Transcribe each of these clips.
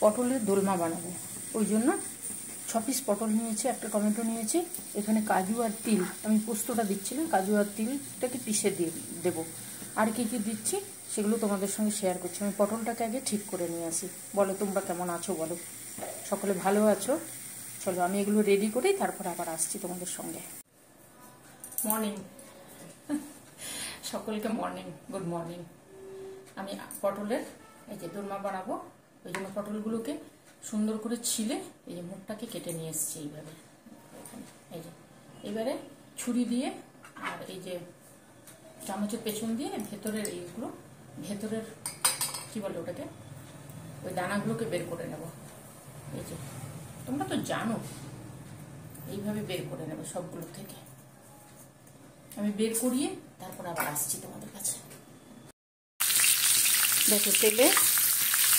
পটলের দোলমা বানাবো। ওই জন্য 6 পিস পটল নিয়েছি, একটা টমেটো নিয়েছি, এখানে কাজু আর তিল, আমি পোস্তটা দিচ্ছি না, কাজু আর তিলটাকে পিষে দেবো। আর কি কি দিচ্ছি সেগুলো তোমাদের সঙ্গে শেয়ার করছি। আমি পটলটাকে আগে ঠিক করে নিয়ে আসি। বলো তোমরা কেমন আছো, বলো সকলে ভালো আছো? চলো আমি এগুলো রেডি করি, তারপর আবার আসছি তোমাদের সঙ্গে। মর্নিং সকলকে মর্নিং, গুড মর্নিং। আমি পটলের এই যে দোলমা বানাবো, ওই জন্য পটলগুলোকে সুন্দর করে ছিলে এই যে মুখটাকে কেটে নিয়ে এসেছি এইভাবে। এই যে এবারে ছুরি দিয়ে আর এই যে চামচের পেছন দিয়ে ভেতরের এইগুলো, ভেতরের কি বলে ওটাকে, ওই দানাগুলোকে বের করে নেব। এই যে তোমরা তো জানো, এইভাবে বের করে নেবে সবগুলো থেকে। আমি বের করিয়ে তারপর আবার আসছি তোমাদের কাছে। দেখো তেলে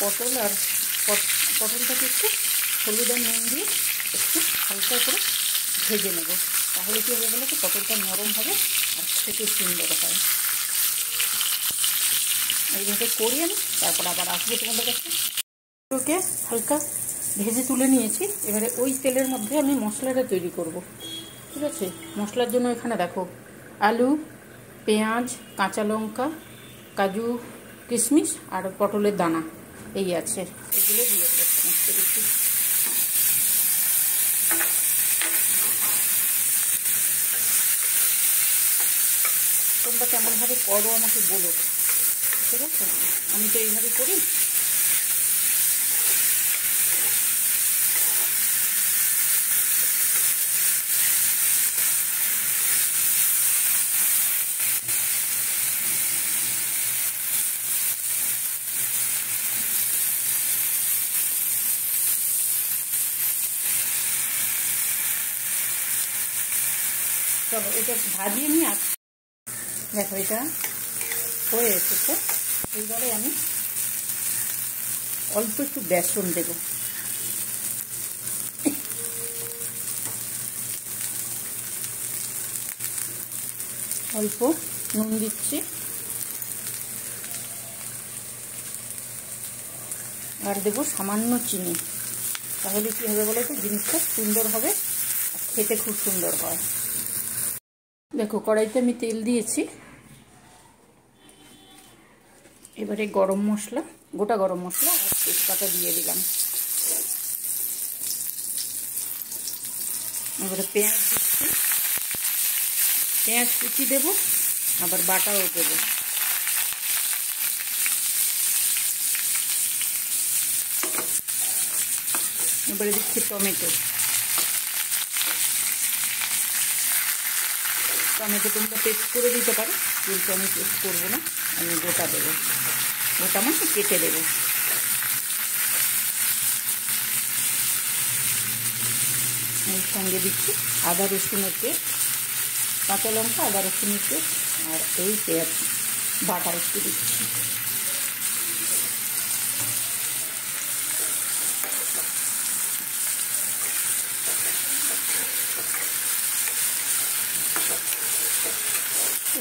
পটল আর পটলটাকে একটু হলুদ আর নুন দিয়ে একটু হালকা করে ভেজে নেব। তাহলে কি হবে বলো তো, পটলটা নরম হবে আর খেতে সুন্দর হয়। এইভাবে করি আমি, তারপর আবার আসবো তোমাদের কাছে। ওকে হালকা ভেজে তুলে নিয়েছি। এবারে ওই তেলের মধ্যে আমি মশলাটা তৈরি করব। ঠিক আছে, মশলার জন্য এখানে দেখো আলু, পেঁয়াজ, কাঁচা লঙ্কা, কাজু, কিশমিশ আর পটলের দানা এই আছে, এগুলো দিয়ে দেবো সমস্ত কিছু। তোমরা কেমনভাবে করো আমাকে বলো, ঠিক আছে? আমি তো এইভাবে করি। চলো এটা ভাজিয়ে নিয়ে আসছি। দেখো এটা হয়ে এসেছে। এইবারে আমি অল্প একটু বেসন দেব। অল্প নুন দিচ্ছি আর দেবো সামান্য চিনি। তাহলে কি হবে বলো তো, জিনিসটা সুন্দর হবে আর খেতে খুব সুন্দর হয়। দেখো কড়াইতে আমি তেল দিয়েছি। এবারে গরম মশলা, গোটা গরম মশলা আর তেজপাতা দিয়ে দিলাম। এবারে পেঁয়াজ দিচ্ছি, পেঁয়াজ কুচি দেবো আবার বাটাও দেবো। এবারে দিচ্ছি টমেটো। টমেটো তোমরা পেস্ট করে দিতে পারো, কিন্তু আমি পেস্ট করবো না, আমি গোটা দেবো, গোটা মানে কেটে দেবো। এর সঙ্গে দিচ্ছি আদা রসুনের পেস্ট, কাঁচা লঙ্কা, আদা রসুনের পেস্ট আর এই পেঁয়াজ বাটা একটু দিচ্ছি।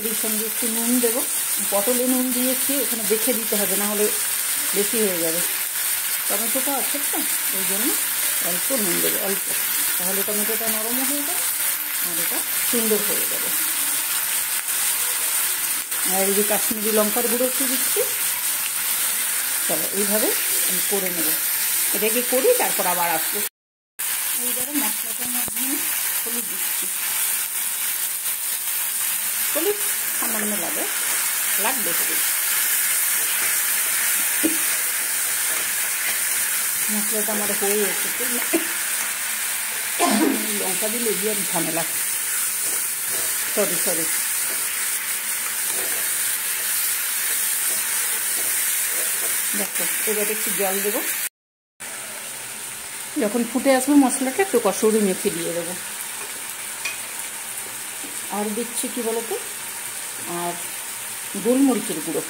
এর সঙ্গে একটু নুন দেবো। পটলে নুন দিয়েছি, এখানে দেখে দিতে হবে, না হলে বেশি হয়ে যাবে। টমেটোটা আছে তো, ওই জন্য অল্প নুন দেবো, অল্প, তাহলে টমেটোটা নরমও হয়ে যাবে আর এটা সুন্দর হয়ে যাবে। আর এই যে কাশ্মীরি লঙ্কার গুঁড়ো একটু দিচ্ছি। চলো এইভাবে আমি করে নেব, এটাকে করি তারপর আবার আসবো। এইবারে মশলাটার মাধ্যমে হলুদ দিচ্ছি। হলুদ সামান্য লাগবে হলুদ। মশলাটা আমার হয়ে এসেছে। লঙ্কা দিলে গিয়ে ঝামেলা, সরি। দেখো এবার একটু জল দেবো। যখন ফুটে আসবে মশলাটা একটু কসুরি মেথি দিয়ে দেবো। আর দিচ্ছি কি বলতো, আর গোলমরিচের গুঁড়ো,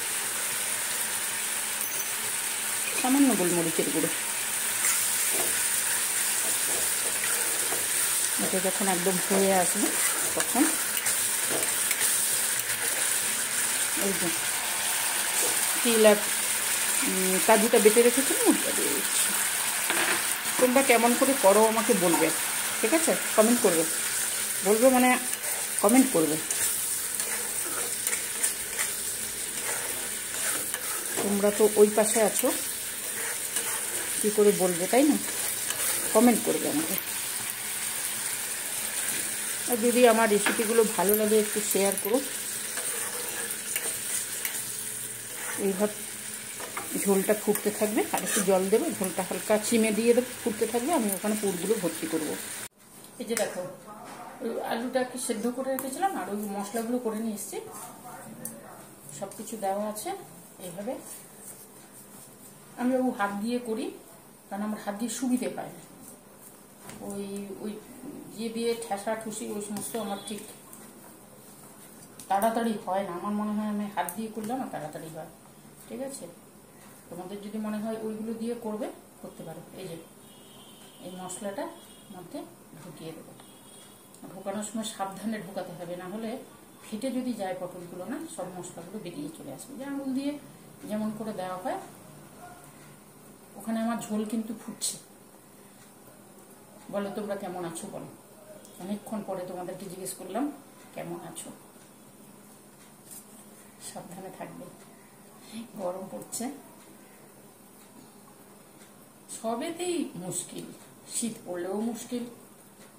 সামান্য গোলমরিচের গুঁড়ো। এটা যখন একদম হয়ে আসবে তখন এই যে তিল আর কাজুটা বেটে রেখেছিলাম ওটা দিয়ে দিচ্ছি। তোমরা কেমন করে করো আমাকে বলবে, ঠিক আছে? কমেন্ট করবে, বলবে মানে কমেন্ট করবে। তোমরা তো ওই পাশে আছো, কী করে বলবে, তাই না? কমেন্ট করবে আমাকে। আর যদি আমার রেসিপিগুলো ভালো লাগে একটু শেয়ার করো। এইভাবে ঝোলটা ফুটতে থাকবে, আর একটু জল দেবে, ঝোলটা হালকা চিমে দিয়ে দেবো, ফুটতে থাকবে। আমি ওখানে পুরগুলো ভর্তি করব। এই যে দেখো, ওই আলুটাকে সেদ্ধ করে রেখেছিলাম আর ওই মশলাগুলো করে নিয়ে এসেছি, সব কিছু দেওয়া আছে। এইভাবে আমি হাত দিয়ে করি, কারণ আমার হাত দিয়ে সুবিধে পাই না। ওই ওই ইয়ে দিয়ে ঠেসা ঠুসি ওই সমস্ত আমার ঠিক তাড়াতাড়ি হয় না। আমার মনে হয় আমি হাত দিয়ে করলে আমার তাড়াতাড়ি হয়, ঠিক আছে? তোমাদের যদি মনে হয় ওইগুলো দিয়ে করতে পারো। এই যে এই মশলাটা মধ্যে ঢুকিয়ে দেবো। ঢোকানোর সময় সাবধানে ঢোকাতে হবে, না হলে ফেটে যদি যায় পটলগুলো, না সব মশলাগুলো বেরিয়ে চলে আসবে। যে আঙুল দিয়ে যেমন করে দেওয়া হয়। ওখানে আমার ঝোল কিন্তু ফুটছে। বলো তোমরা কেমন আছো বলো। অনেকক্ষণ পরে তোমাদেরকে জিজ্ঞেস করলাম কেমন আছো। সাবধানে থাকবে, গরম পড়ছে। সবেতেই মুশকিল, শীত পড়লেও মুশকিল,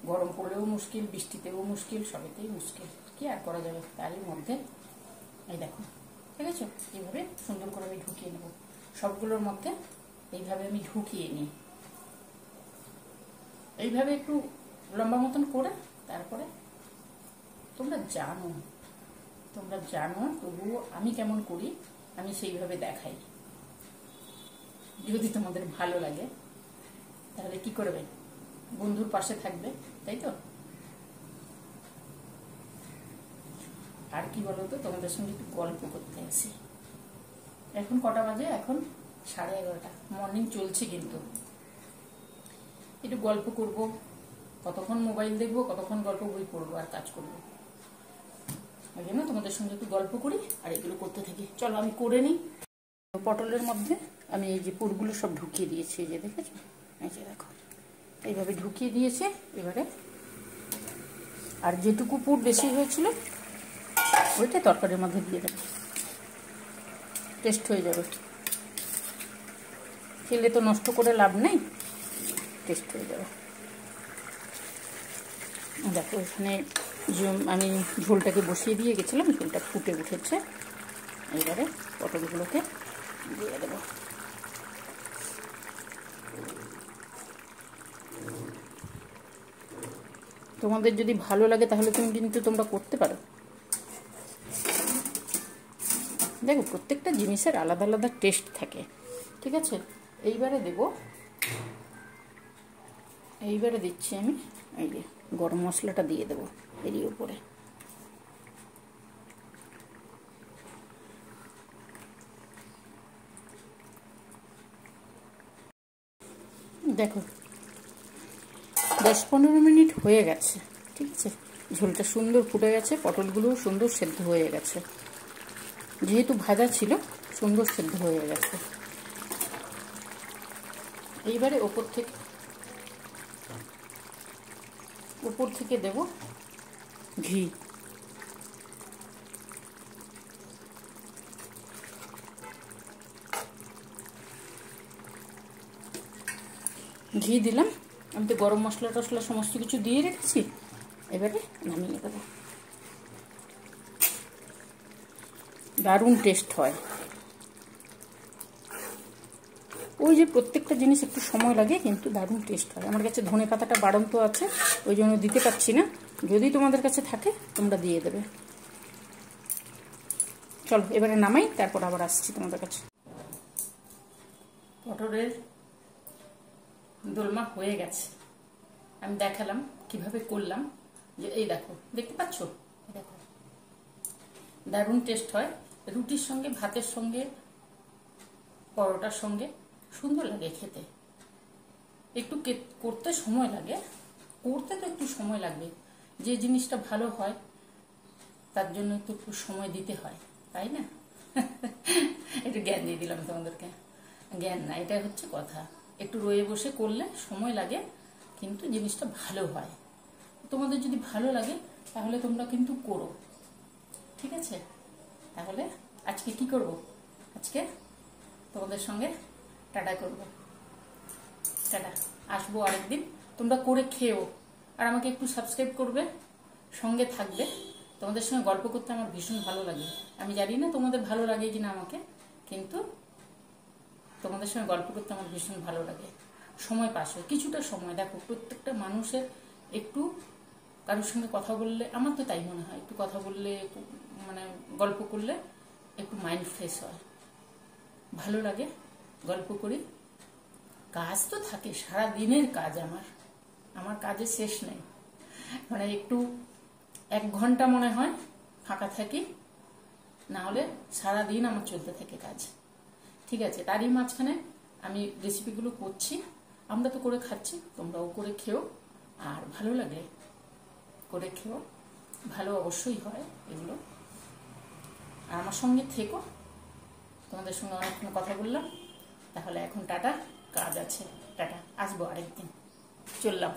গরম পড়লেও মুশকিল, বৃষ্টিতেও মুশকিল, সবেতেই মুশকিল। কি আর করা যাবে? তারই মধ্যে এই দেখো, ঠিক আছে? এইভাবে সুন্দর করে আমি ঢুকিয়ে নেব সবগুলোর মধ্যে। এইভাবে আমি ঢুকিয়ে নিই, এইভাবে একটু লম্বা মতন করে। তারপরে তোমরা জানো তবুও আমি কেমন করি, আমি সেইভাবে দেখাই। যদি তোমাদের ভালো লাগে তাহলে কি করবে? বন্ধুর পাশে থাকবে, তাই তো? আর কি বলো তো, তোমাদের সঙ্গে একটু গল্প করতে আসি। এখন কটা বাজে? এখন 11:30। মর্নিং চলছে, কিন্তু একটু গল্প করব। কতক্ষণ মোবাইল দেখবো, কতক্ষণ গল্প বই পড়বো আর কাজ করবো। ওই জন্য তোমাদের সঙ্গে একটু গল্প করি আর এগুলো করতে থাকি। চলো আমি করে নিই। পটলের মধ্যে আমি এই যে পুরগুলো সব ঢুকিয়ে দিয়েছি, এই যে দেখেছো, এই যে দেখো এইভাবে ঢুকিয়ে দিয়েছে। এবারে আর যেটুকু পুর বেশি হয়েছিল ওইটা তরকারির মধ্যে দিয়ে দেবো, টেস্ট হয়ে যাবে। খেলে তো নষ্ট করে লাভ নেই, টেস্ট হয়ে যাবে। দেখো এখানে আমি ঝোলটাকে বসিয়ে দিয়ে গেছিলাম, ঝোলটা ফুটে উঠেছে। এবারে পটলগুলোকে দিয়ে দেবো। তোমাদের যদি ভালো লাগে তাহলে কিন্তু তোমরা করতে পারো। দেখো প্রত্যেকটা জিনিসের আলাদা আলাদা টেস্ট থাকে, ঠিক আছে? এইবারে দিচ্ছি আমি এই যে গরম মশলাটা দিয়ে দেবো এরই উপরে। দেখো 10-15 মিনিট হয়ে গেছে, ঠিক আছে? ঝোলটা সুন্দর ফুটে গেছে, পটলগুলোও সুন্দর সেদ্ধ হয়ে গেছে। যেহেতু ভাজা ছিল, সুন্দর সেদ্ধ হয়ে গেছে। এইবারে উপর থেকে দেব ঘি। ঘি দিলাম। আমি তো গরম মশলা টশলা সমস্ত কিছু দিয়ে রেখেছি। এবারে নামিয়ে দেবো। দারুণ টেস্ট হয়। ওই যে প্রত্যেকটা জিনিস একটু সময় লাগে, কিন্তু দারুণ টেস্ট হয়। আমার কাছে ধনে পাতাটা বাড়ন্ত আছে, ওই জন্য দিতে পারছি না। যদি তোমাদের কাছে থাকে তোমরা দিয়ে দেবে। চলো এবারে নামাই, তারপর আবার আসছি তোমাদের কাছে। পটলের দোলমা হয়ে গেছে। আমি দেখালাম কিভাবে করলাম। যে এই দেখো, দেখতে পাচ্ছ? দেখো দারুণ টেস্ট হয়। রুটির সঙ্গে, ভাতের সঙ্গে, পরোটার সঙ্গে সুন্দর লাগে খেতে। একটু করতে সময় লাগে, করতে তো একটু সময় লাগবে। যে জিনিসটা ভালো হয় তার জন্য একটু সময় দিতে হয়, তাই না? একটু জ্ঞান দিয়ে দিলাম তোমাদেরকে। জ্ঞান না, এটা হচ্ছে কথা। একটু রয়ে বসে করলে সময় লাগে, কিন্তু জিনিসটা ভালো হয়। তোমাদের যদি ভালো লাগে তাহলে তোমরা কিন্তু করো, ঠিক আছে? তাহলে আজকে কি করব, আজকে তোমাদের সঙ্গে টাটা করব, টাটা। আসবো আরেকদিন, তোমরা করে খেও আর আমাকে একটু সাবস্ক্রাইব করবে, সঙ্গে থাকবে। তোমাদের সঙ্গে গল্প করতে আমার ভীষণ ভালো লাগে। আমি জানি না তোমাদের ভালো লাগে কিনা আমাকে, কিন্তু তোমাদের সঙ্গে গল্প করতে আমার ভীষণ ভালো লাগে। সময় পাস হয়, কিছুটা সময়। দেখো, প্রত্যেকটা মানুষের একটু কারোর সঙ্গে কথা বললে, আমার তো তাই মনে হয়, একটু কথা বললে, মানে গল্প করলে একটু মাইন্ড ফ্রেশ হয়, ভালো লাগে। গল্প করি, কাজ তো থাকে, সারা দিনের কাজ আমার কাজের শেষ নেই। মানে একটু 1 ঘন্টা মনে হয় ফাঁকা থাকি, না হলে সারাদিন আমার চলতে থাকে কাজ, ঠিক আছে? তারই মাঝখানে আমি রেসিপিগুলো করছি, আমরা তো করে খাচ্ছি, তোমরাও করে খেও, আর ভালো লাগে করে খেও, ভালো অবশ্যই হয় এগুলো। আর আমার সঙ্গে থেকো, তোমাদের সঙ্গে অনেকক্ষণ কথা বললাম। তাহলে এখন টাটা, কাজ আছে, টাটা, আসবো আরেকদিন, চললাম।